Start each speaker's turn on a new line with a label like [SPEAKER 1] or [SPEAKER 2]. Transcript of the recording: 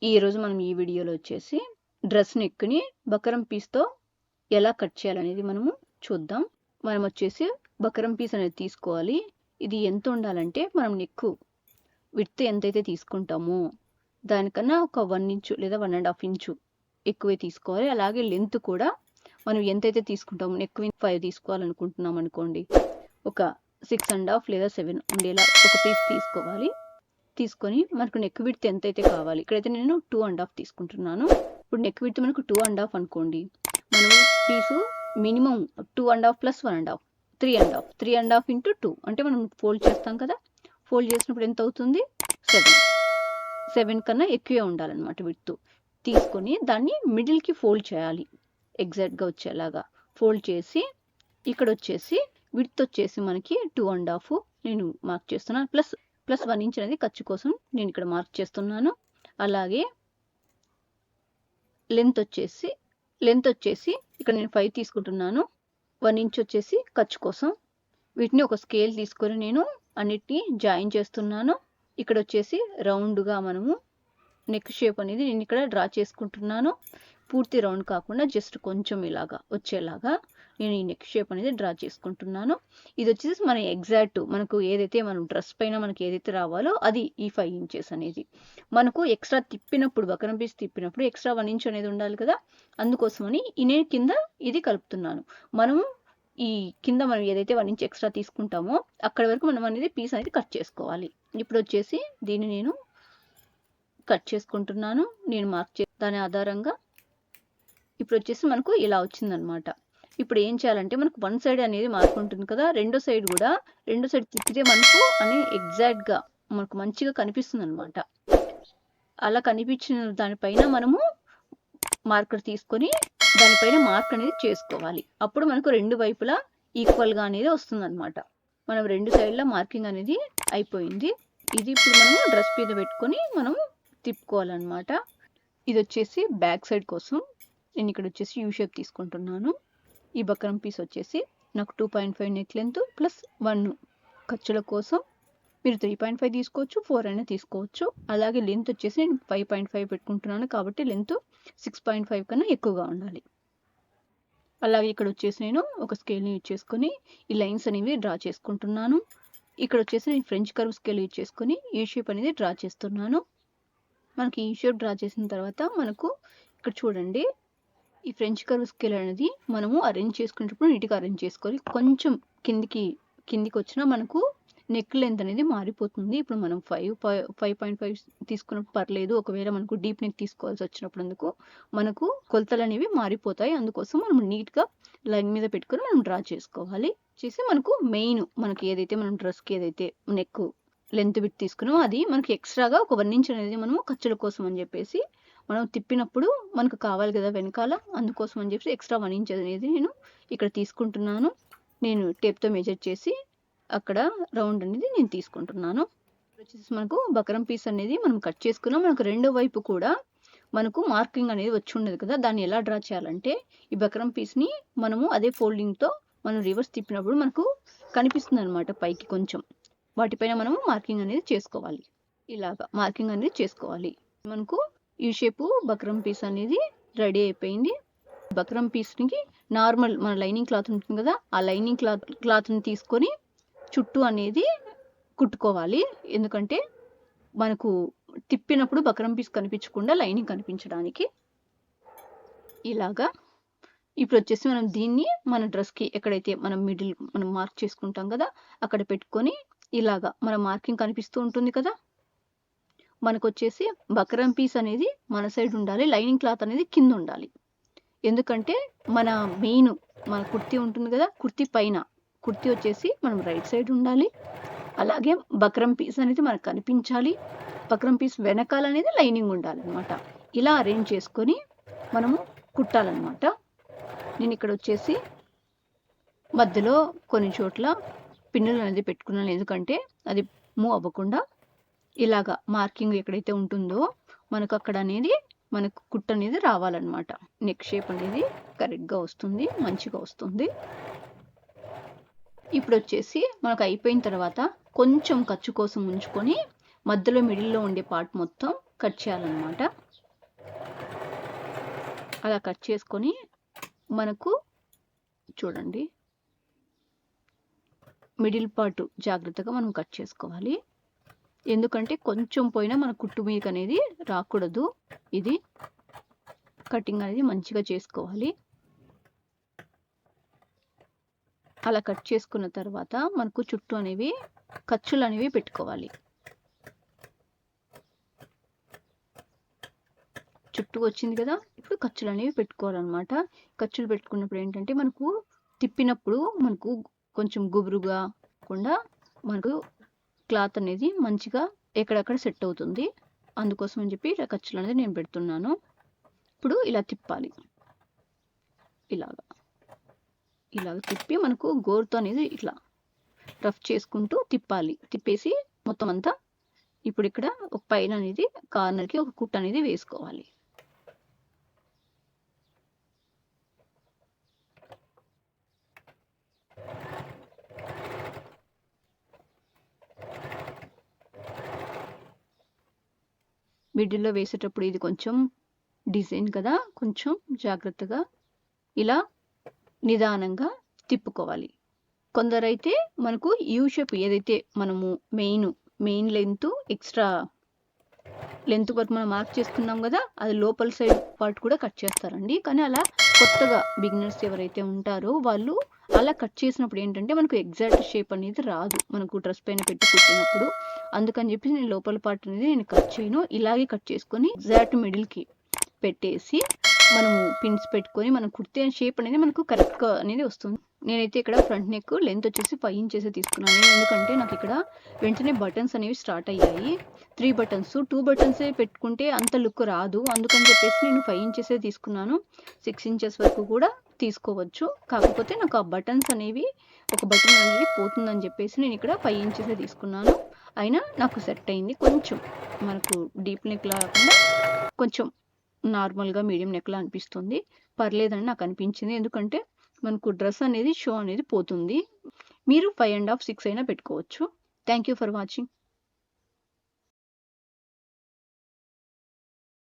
[SPEAKER 1] ఈరోజు మనం ఈ వీడియోలో వచ్చేసి డ్రెస్ నెక్ని బకరం పీస్తో ఎలా కట్ చేయాలనేది మనము చూద్దాం. మనం వచ్చేసి బకరం పీస్ అనేది తీసుకోవాలి. ఇది ఎంత ఉండాలంటే మనం నెక్ విడ్త్ ఎంతైతే తీసుకుంటామో దానికన్నా ఒక 1 ఇంచు లేదా 1.5 ఇంచు ఎక్కువే తీసుకోవాలి. అలాగే లెంత్ కూడా మనం ఎంతైతే తీసుకుంటామో నెక్ 5 తీసుకోవాలనుకుంటున్నాం అనుకోండి, ఒక 6.5 లేదా 7 ఉండేలా ఒక పీస్ తీసుకోవాలి. తీసుకొని మనకు నెక్ విడ్త్ ఎంతైతే కావాలి, ఇక్కడైతే నేను 2.5 తీసుకుంటున్నాను. ఇప్పుడు నెక్ విడ్త్ మనకు 2.5 అనుకోండి, మనం పీసు మినిమం 2.5 ప్లస్ 1.5 3.5 ఇంటూ 2 అంటే మనం ఫోల్డ్ చేస్తాం కదా, ఫోల్డ్ చేసినప్పుడు ఎంత అవుతుంది, 7 కన్నా ఎక్కువే ఉండాలన్నమాట విడ్త్. తీసుకొని దాన్ని మిడిల్కి ఫోల్డ్ చేయాలి, ఎగ్జాక్ట్గా వచ్చేలాగా ఫోల్డ్ చేసి ఇక్కడ వచ్చేసి విడ్త్ వచ్చేసి మనకి 2.5 నేను మార్క్ చేస్తున్నాను. ప్లస్ 1 ఇంచ్ అనేది ఖర్చు కోసం నేను ఇక్కడ మార్క్ చేస్తున్నాను. అలాగే లెంత్ వచ్చేసి ఇక్కడ నేను 5 తీసుకుంటున్నాను. 1 ఇంచ్ వచ్చేసి ఖర్చు కోసం. వీటిని ఒక స్కేల్ తీసుకొని నేను అన్నిటినీ జాయిన్ చేస్తున్నాను. ఇక్కడ వచ్చేసి రౌండ్గా మనము నెక్ షేప్ అనేది నేను ఇక్కడ డ్రా చేసుకుంటున్నాను. పూర్తి రౌండ్ కాకుండా జస్ట్ కొంచెం ఇలాగా వచ్చేలాగా నేను ఈ నెక్ షేప్ అనేది డ్రా చేసుకుంటున్నాను. ఇది వచ్చేసి మన ఎగ్జాక్ట్ మనకు ఏదైతే మనం డ్రెస్ పైన మనకి ఏదైతే రావాలో అది ఈ 5 ఇంచెస్ అనేది. మనకు ఎక్స్ట్రా తిప్పినప్పుడు బకరం పీస్ తిప్పినప్పుడు ఎక్స్ట్రా 1 ఇంచ్ అనేది ఉండాలి కదా, అందుకోసమని నేను కింద ఇది కలుపుతున్నాను. మనం ఈ కింద మనం ఏదైతే 1 ఇంచ్ ఎక్స్ట్రా తీసుకుంటామో అక్కడ వరకు మనం అనేది పీస్ అనేది కట్ చేసుకోవాలి. ఇప్పుడు వచ్చేసి దీన్ని నేను కట్ చేసుకుంటున్నాను. నేను మార్క్ దాని ఆధారంగా ఇప్పుడు వచ్చేసి మనకు ఇలా వచ్చిందనమాట. ఇప్పుడు ఏం చేయాలంటే మనకు 1 సైడ్ అనేది మార్క్ ఉంటుంది కదా, రెండో సైడ్ తిప్పితే మనకు అని ఎగ్జాక్ట్గా మనకు మంచిగా కనిపిస్తుంది అనమాట. అలా కనిపించిన దానిపైన మనము మార్కర్ తీసుకొని దానిపైన మార్క్ అనేది చేసుకోవాలి. అప్పుడు మనకు రెండు వైపులా ఈక్వల్గా అనేది వస్తుంది అనమాట. మనం రెండు సైడ్ల మార్కింగ్ అనేది అయిపోయింది. ఇది ఇప్పుడు మనము డ్రెస్ మీద పెట్టుకొని మనము తిప్పుకోవాలన్నమాట. ఇది వచ్చేసి బ్యాక్ సైడ్ కోసం నేను ఇక్కడ వచ్చేసి యూ షేప్ తీసుకుంటున్నాను. ఈ బకరం పీస్ వచ్చేసి నాకు 2.5 నెక్ లెంత్ ప్లస్ 1 ఖర్చుల కోసం. మీరు 3.5 తీసుకోవచ్చు, 4 అయినా తీసుకోవచ్చు. అలాగే లెంత్ వచ్చేసి నేను 5.5 పెట్టుకుంటున్నాను కాబట్టి లెంత్ 6.5 కన్నా ఎక్కువగా ఉండాలి. అలాగే ఇక్కడ వచ్చేసి నేను ఒక స్కేల్ని యూజ్ చేసుకొని ఈ లైన్స్ అనేవి డ్రా చేసుకుంటున్నాను. ఇక్కడ వచ్చేసి నేను ఫ్రెంచ్ కర్వ్ స్కేల్ యూజ్ చేసుకొని ఈ షేప్ అనేది డ్రా చేస్తున్నాను. మనకి ఈ షేప్ డ్రా చేసిన తర్వాత మనకు ఇక్కడ చూడండి, ఈ ఫ్రెంచ్ కర్వ్ స్కేల్ అనేది మనము అరేంజ్ చేసుకునేటప్పుడు నీట్గా అరేంజ్ చేసుకోవాలి. కొంచెం కిందికి వచ్చినా మనకు నెక్ లెంత్ అనేది మారిపోతుంది. ఇప్పుడు మనం 5.5 తీసుకున్నప్పుడు పర్లేదు, ఒకవేళ మనకు డీప్ నెక్ తీసుకోవాల్సి వచ్చినప్పుడు అందుకు మనకు కొలతలు అనేవి మారిపోతాయి. అందుకోసం మనం నీట్గా లైన్ మీద పెట్టుకొని మనం డ్రా చేసుకోవాలి. చేసి మనకు మెయిన్ మనకి ఏదైతే మనం డ్రెస్కి ఏదైతే నెక్ లెంత్ విడ్త్ తీసుకున్నామో అది మనకి ఎక్స్ట్రాగా ఒక 1 ఇంచ్ అనేది మనము ఖర్చుల కోసం అని చెప్పేసి మనం తిప్పినప్పుడు మనకు కావాలి కదా వెనకాల, అందుకోసం అని చెప్పి ఎక్స్ట్రా 1 ఇంచ్ అనేది నేను ఇక్కడ తీసుకుంటున్నాను. నేను టేప్తో మెజర్ చేసి అక్కడ రౌండ్ అనేది నేను తీసుకుంటున్నాను. వచ్చేసి మనకు బకరం పీస్ అనేది మనం కట్ చేసుకున్నాం. మనకు రెండో వైపు కూడా మనకు మార్కింగ్ అనేది వచ్చి ఉండదు కదా, దాన్ని ఎలా డ్రా చేయాలంటే ఈ బకరం పీస్ని మనము అదే ఫోల్డింగ్తో మనం రివర్స్ తిప్పినప్పుడు మనకు కనిపిస్తుంది అనమాట పైకి కొంచెం. వాటిపైన మనము మార్కింగ్ అనేది చేసుకోవాలి. ఇలాగా మార్కింగ్ అనేది చేసుకోవాలి. మనకు ఈ షేపు బకరం పీస్ అనేది రెడీ అయిపోయింది. బకరం పీస్కి నార్మల్ మన లైనింగ్ క్లాత్ ఉంటుంది కదా, ఆ లైనింగ్ క్లాత్ని తీసుకొని చుట్టూ అనేది కుట్టుకోవాలి. ఎందుకంటే మనకు తిప్పినప్పుడు బకరం పీస్ కనిపించకుండా లైనింగ్ కనిపించడానికి. ఇలాగా ఇప్పుడు వచ్చేసి మనం దీన్ని మన డ్రెస్కి ఎక్కడైతే మనం మిడిల్ మనం మార్క్ చేసుకుంటాం కదా అక్కడ పెట్టుకొని ఇలాగా మన మార్కింగ్ కనిపిస్తూ ఉంటుంది కదా. మనకు వచ్చేసి బకరం పీస్ అనేది మన సైడ్ ఉండాలి, లైనింగ్ క్లాత్ అనేది కింద ఉండాలి. ఎందుకంటే మన మెయిన్ మన కుర్తీ ఉంటుంది కదా, కుర్తీ వచ్చేసి మనం రైట్ సైడ్ ఉండాలి. అలాగే బకరం పీస్ అనేది మనకు కనిపించాలి. బకరం పీస్ వెనకాల అనేది లైనింగ్ ఉండాలి అనమాట. ఇలా అరేంజ్ చేసుకొని మనము కుట్టాలన్నమాట. నేను ఇక్కడ వచ్చేసి మధ్యలో కొన్ని చోట్ల పిన్నులు అనేది పెట్టుకున్నాను, ఎందుకంటే అది మూవ్ అవ్వకుండా. ఇలాగా మార్కింగ్ ఎక్కడైతే ఉంటుందో మనకు అక్కడ అనేది మనకు కుట్టు అనేది రావాలన్నమాట. నెక్ షేప్ అనేది కరెక్ట్గా వస్తుంది, మంచిగా వస్తుంది. ఇప్పుడు వచ్చేసి మనకు అయిపోయిన తర్వాత కొంచెం ఖర్చు కోసం ఉంచుకొని మధ్యలో మిడిల్లో ఉండే పార్ట్ మొత్తం కట్ చేయాలన్నమాట. అలా కట్ చేసుకొని మనకు చూడండి మిడిల్ పార్ట్ జాగ్రత్తగా మనం కట్ చేసుకోవాలి. ఎందుకంటే కొంచెం పోయినా మన కుట్టు మీదకి అనేది రాకూడదు. ఇది కటింగ్ అనేది మంచిగా చేసుకోవాలి. అలా కట్ చేసుకున్న తర్వాత మనకు చుట్టూ అనేవి ఖర్చులు అనేవి పెట్టుకోవాలి. చుట్టూ వచ్చింది కదా, ఇప్పుడు ఖర్చులు అనేవి పెట్టుకోవాలన్నమాట. ఖర్చులు పెట్టుకున్నప్పుడు ఏంటంటే మనకు తిప్పినప్పుడు మనకు కొంచెం గుబురుగా కాకుండా మనకు క్లాత్ అనేది మంచిగా ఎక్కడెక్కడ సెట్ అవుతుంది. అందుకోసం అని చెప్పి ఇలా ఖర్చులు అనేది నేను పెడుతున్నాను. ఇప్పుడు ఇలా తిప్పాలి. ఇలాగ తిప్పి మనకు గోరుతో అనేది ఇట్లా రఫ్ చేసుకుంటూ తిప్పాలి. తిప్పేసి మొత్తం అంతా ఇప్పుడు ఇక్కడ ఒక పైన అనేది కార్నర్కి ఒక కుట్టు అనేది వేసుకోవాలి. మిడిల్లో వేసేటప్పుడు ఇది కొంచెం డిజైన్ కదా, కొంచెం జాగ్రత్తగా ఇలా నిదానంగా తిప్పుకోవాలి. కొందరైతే మనకు యూ షేప్ ఏదైతే మనము మెయిన్ లెంత్ ఎక్స్ట్రా లెంత్ వరకు మనం మార్క్ చేసుకున్నాం కదా, అది లోపల సైడ్ పార్ట్ కూడా కట్ చేస్తారండి. కానీ అలా కొత్తగా బిగినర్స్ ఎవరైతే ఉంటారో వాళ్ళు అలా కట్ చేసినప్పుడు ఏంటంటే మనకు ఎగ్జాక్ట్ షేప్ అనేది రాదు మనకు డ్రెస్ పైన పెట్టి కుట్టినప్పుడు. అందుకని చెప్పి నేను లోపల పార్ట్ అనేది నేను కట్ చేయను. ఇలాగే కట్ చేసుకొని ఎగ్జాక్ట్ మిడిల్కి పెట్టేసి మనము పిన్స్ పెట్టుకొని మనం కుడితే షేప్ అనేది మనకు కరెక్ట్గా అనేది వస్తుంది. నేనైతే ఇక్కడ ఫ్రంట్ నెక్ లెంత్ వచ్చేసి 5 inches తీసుకున్నాను. ఎందుకంటే నాకు ఇక్కడ వెంటనే బటన్స్ అనేవి స్టార్ట్ అయ్యాయి. 3 buttons 2 buttons పెట్టుకుంటే అంత లుక్ రాదు. అందుకని చెప్పేసి నేను 5 inches తీసుకున్నాను. 6 inches వరకు కూడా తీసుకోవచ్చు. కాకపోతే నాకు ఆ బటన్స్ అనేవి ఒక బటన్ అనేది పోతుందని చెప్పేసి నేను ఇక్కడ 5 inches తీసుకున్నాను. అయినా నాకు సెట్ అయింది. కొంచెం మనకు డీప్ నెక్ కాకుండా కొంచెం నార్మల్గా మీడియం నెక్లా అనిపిస్తుంది. పర్లేదని నాకు అనిపించింది. ఎందుకంటే మనకు డ్రెస్ అనేది షో అనేది పోతుంది. మీరు 5.5 6 అయినా పెట్టుకోవచ్చు. Thank you for watching.